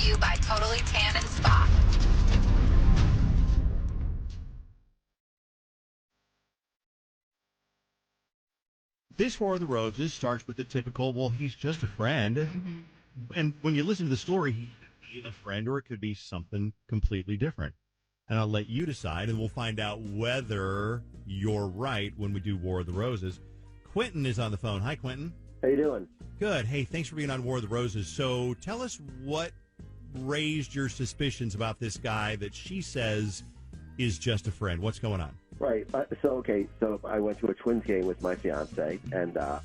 to you by Totally Tan and Spa. This War of the Roses starts with the typical, well, he's just a friend. Mm-hmm. And when you listen to the story, he could be a friend or it could be something completely different. And I'll let you decide, and we'll find out whether you're right when we do War of the Roses. Quentin is on the phone. Hi, Quentin. How you doing? Good. Hey, thanks for being on War of the Roses. So tell us what raised your suspicions about this guy that she says is just a friend. What's going on? Right. So I went to a Twins game with my fiance, and at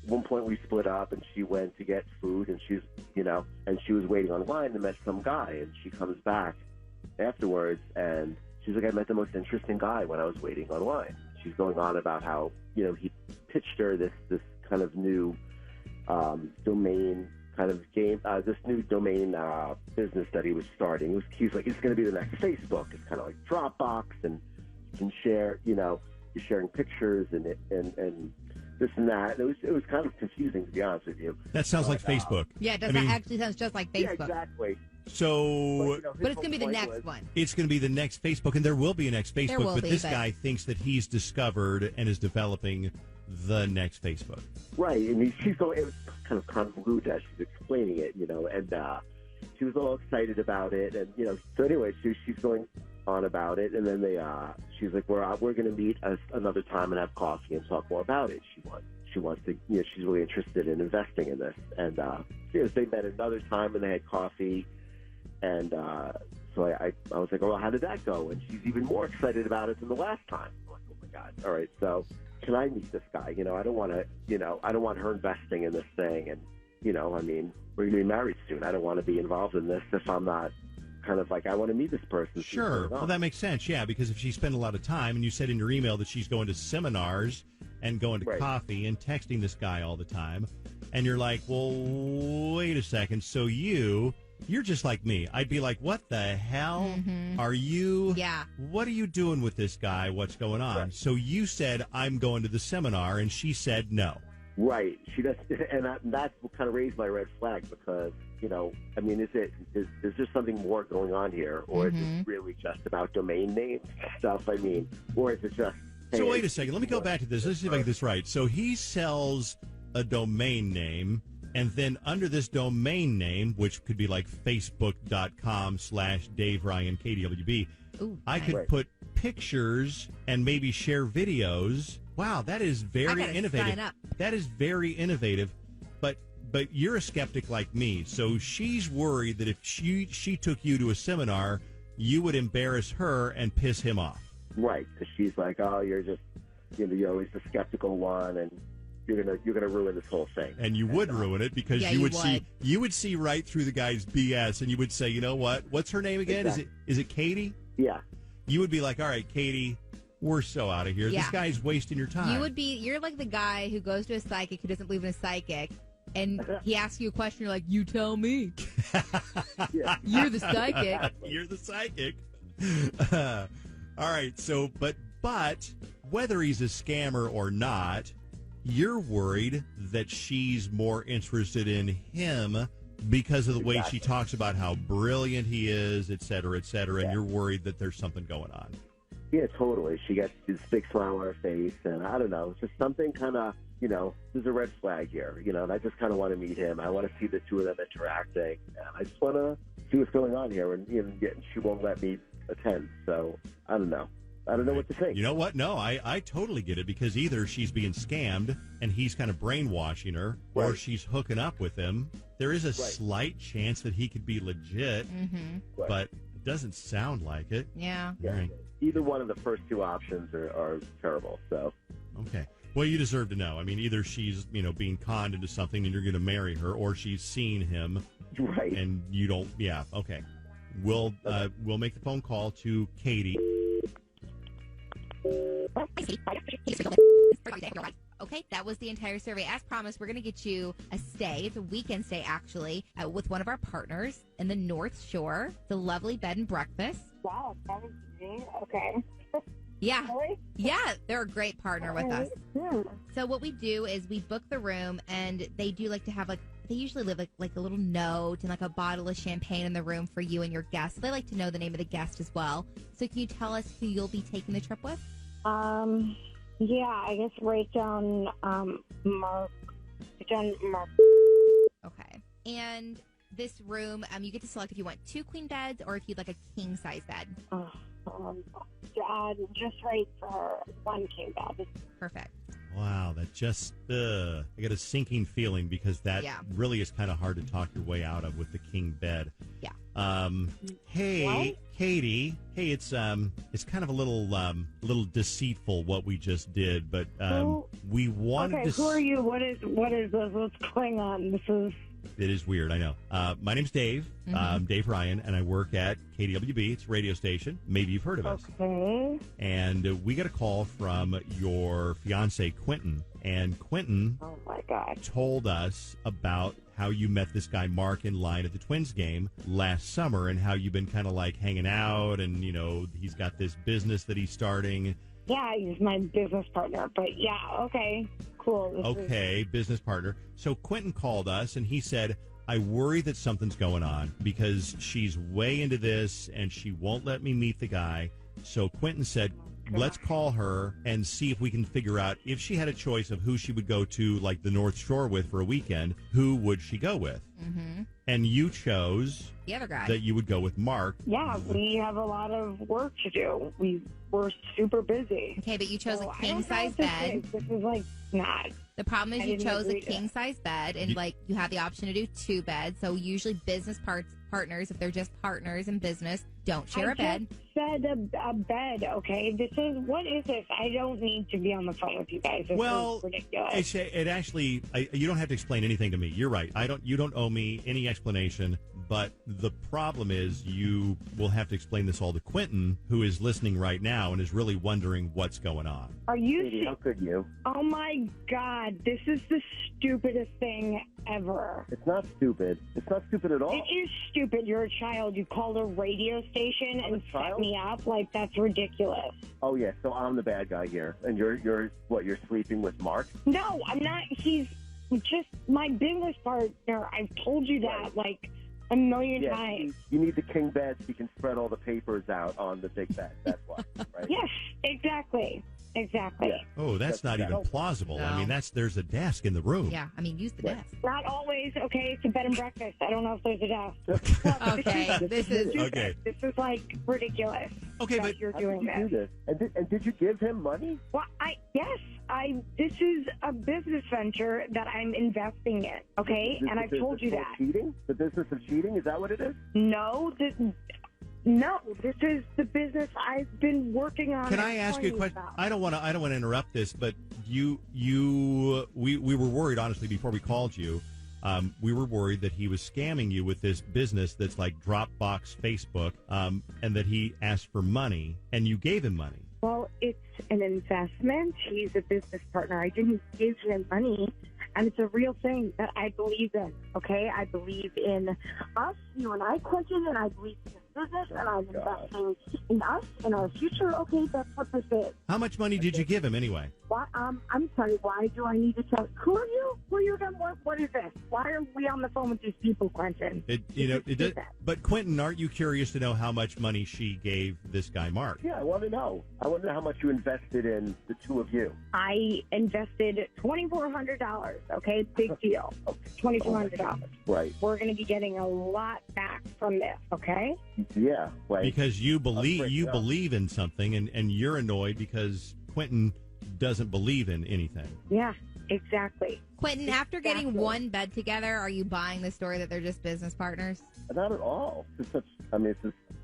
one point we split up, and she went to get food, and she was waiting online and met some guy, and she comes back afterwards, and she's like, I met the most interesting guy when I was waiting online. She's going on about how, he pitched her this kind of new domain kind of game, this new domain business that he was starting. He's like, it's going to be the next Facebook. It's kind of like Dropbox, and you can share, you're sharing pictures and this and that. It was kind of confusing, to be honest with you. That sounds like Facebook. Yeah, that actually sounds just like Facebook. Yeah, exactly. So, but it's going to be the next one. It's going to be the next Facebook, and there will be a next Facebook, but this guy thinks that he's discovered and is developing the next Facebook. Right, and she's going, it was kind of convoluted as she's explaining it, and she was all excited about it, and, so anyway, she's going on about it, and then she's like, we're going to meet another time and have coffee and talk more about it. She wants to, she's really interested in investing in this, and they met another time and they had coffee. And so I was like, well, how did that go? And she's even more excited about it than the last time. I'm like, oh my God. All right. So can I meet this guy? I don't want her investing in this thing. And, we're going to be married soon. I don't want to be involved in this if I'm not kind of like, I want to meet this person. Sure. Well, that makes sense. Yeah. Because if she spent a lot of time, and you said in your email that she's going to seminars and going to coffee and texting this guy all the time. And you're like, well, wait a second. So you're just like me. I'd be like, what the hell are you? Yeah. What are you doing with this guy? What's going on? Right. So you said, I'm going to the seminar, and she said no. Right. She does, and that's what kind of raised my red flag because, is there something more going on here, or is it really just about domain names stuff? Or is it just... So wait a second. Let me go back to this. Let's see if I get this right. So he sells a domain name, and then under this domain name, which could be like facebook.com/DaveRyanKDWB, I could put pictures and maybe share videos. Wow, that is very innovative. Sign up. That is very innovative. But you're a skeptic like me, so she's worried that if she took you to a seminar, you would embarrass her and piss him off. Right, because she's like, oh, you're just, you're always the skeptical one, and you're gonna ruin this whole thing. And you would ruin it because you would see right through the guy's BS, and you would say, you know what? What's her name again? Exactly. Is it Katie? Yeah. You would be like, all right, Katie, we're so out of here. Yeah. This guy's wasting your time. You're like the guy who goes to a psychic who doesn't believe in a psychic, and he asks you a question, you're like, you tell me. You're the psychic. You're the psychic. All right, so, but whether he's a scammer or not, you're worried that she's more interested in him because of the way she talks about how brilliant he is, et cetera, and you're worried that there's something going on. Yeah, totally. She gets this big smile on her face, and I don't know, it's just something kind of, there's a red flag here, and I just kind of want to meet him. I want to see the two of them interacting, and I just want to see what's going on here, and she won't let me attend, so I don't know. I don't know what to think. You know what? No, I totally get it, because either she's being scammed and he's kind of brainwashing her, or she's hooking up with him. There is a slight chance that he could be legit, but it doesn't sound like it. Yeah. Right. Either one of the first two options are terrible, so. Okay. Well, you deserve to know. Either she's, being conned into something and you're going to marry her, or she's seen him. Right. And you don't, okay. We'll make the phone call to Katie. Okay, that was the entire survey. As promised, we're going to get you a stay. It's a weekend stay, actually, with one of our partners in the North Shore, the lovely Bed and Breakfast. Wow, that was easy. Okay. Yeah. Really? Yeah, they're a great partner with us. So what we do is we book the room, and they do like to have like they usually leave like a little note and like a bottle of champagne in the room for you and your guests. So they like to know the name of the guest as well. So can you tell us who you'll be taking the trip with? Yeah, I guess write down Mark. Okay. And this room, you get to select if you want 2 queen beds or if you'd like a king size bed. Just right for 1 king bed. Perfect. Wow, that just, I get a sinking feeling because that really is kind of hard to talk your way out of with the king bed. Yeah. Hey, What? Katie. Hey, it's kind of a little deceitful what we just did, but we wanted Okay, to. who are you? What is this? What's going on? This is... It is weird, I know. My name's Dave. Dave Ryan, and I work at KDWB. It's a radio station. Maybe you've heard of us. Okay. And we got a call from your fiance, Quentin. And Quentin Oh, my God. told us about how you met this guy, Mark, in line at the Twins game last summer and how you've been kind of like hanging out and, he's got this business that he's starting. Yeah, he's my business partner. But yeah, okay, cool. Okay, business partner. So Quentin called us and he said, I worry that something's going on because she's way into this and she won't let me meet the guy. So Quentin said, let's call her and see if we can figure out if she had a choice of who she would go to, like the North Shore with for a weekend, who would she go with? Mm-hmm. And you chose The other guy. that you would go with Mark. Yeah, we have a lot of work to do. We're super busy. Okay, but you chose So a I king don't know size what this bed. is. This is like not. The problem is I you didn't chose a agree to king size bed, and like you have the option to do 2 beds. So usually business partners, if they're just partners in business, don't share a bed. Just said a bed, okay? What is this? I don't need to be on the phone with you guys. This is ridiculous. It actually, you don't have to explain anything to me. You're right. You don't owe me any explanation. But the problem is you will have to explain this all to Quentin, who is listening right now and is really wondering what's going on. Are you? Katie, how could you? Oh my God! This is the stupidest thing ever. It's not stupid. It's not stupid at all. It is stupid. You're a child. You called a radio station I'm a and set child? me up. Like, that's ridiculous. Oh, yeah, so I'm the bad guy here. And you're sleeping with Mark? No, I'm not. He's just my business partner. I've told you that like a million Yeah, times. you need the king bed so you can spread all the papers out on the big bed. That's why, right? Yes, exactly. Exactly. Yeah. Oh, that's not even plausible. No. I mean, there's a desk in the room. Yeah, I mean, use the Right. desk. Not always. Okay, it's a bed and breakfast. I don't know if there's a desk. Look, Okay, this is stupid. Okay. This is like ridiculous. Okay, that but you're How doing did you do this. this? And did you give him money? Well, this is a business venture that I'm investing in. Okay, This and is I've the told you business that. called cheating? The business of cheating? Is that what it is? No, this is the business I've been working on. can and I ask telling you a question? about. I don't want to interrupt this, but we were worried, honestly, before we called you. We were worried that he was scamming you with this business that's like Dropbox Facebook, and that he asked for money, and you gave him money. Well, it's an investment. He's a business partner. I didn't give him money, and it's a real thing that I believe in, okay? I believe in us, you and I, Quentin, and I believe in this business, and I'm investing in us, in our future. Okay, that's what this is. How much money did you give him anyway? Why, I'm sorry, why do I need to tell? Who are you? Who are you again? What is this? Why are we on the phone with these people, Quentin? But Quentin, aren't you curious to know how much money she gave this guy, Mark? Yeah, I want to know. I want to know how much you invested in the two of you. I invested $2,400, okay? Big deal. $2,400. Right. We're going to be getting a lot back from this, okay? Yeah, right. Because you break it up. believe in something, and you're annoyed because Quentin doesn't believe in anything. Yeah, exactly. Quentin, after getting Exactly. one bed together, are you buying the story that they're just business partners? Not at all. It's just a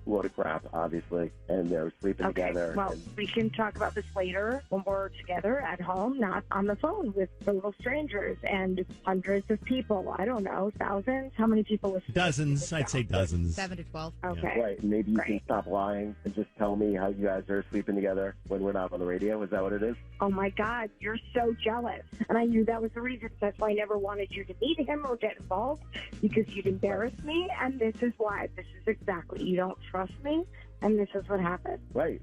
load of crap, obviously. And they're sleeping Okay, together. well, and- we can talk about this later when we're together at home, not on the phone with total strangers and hundreds of people. I don't know, thousands? How many people listen? Dozens, I'd say dozens. 7 to 12. Okay. Right, and maybe you can Great. stop lying and just tell me how you guys are sleeping together when we're not on the radio. Is that what it is? Oh, my God, you're so jealous. And I knew that was the reason. That's why I never wanted you to meet him or get involved, because you'd embarrass me. And this is why. This is exactly. You don't trust me, and this is what happened. Right.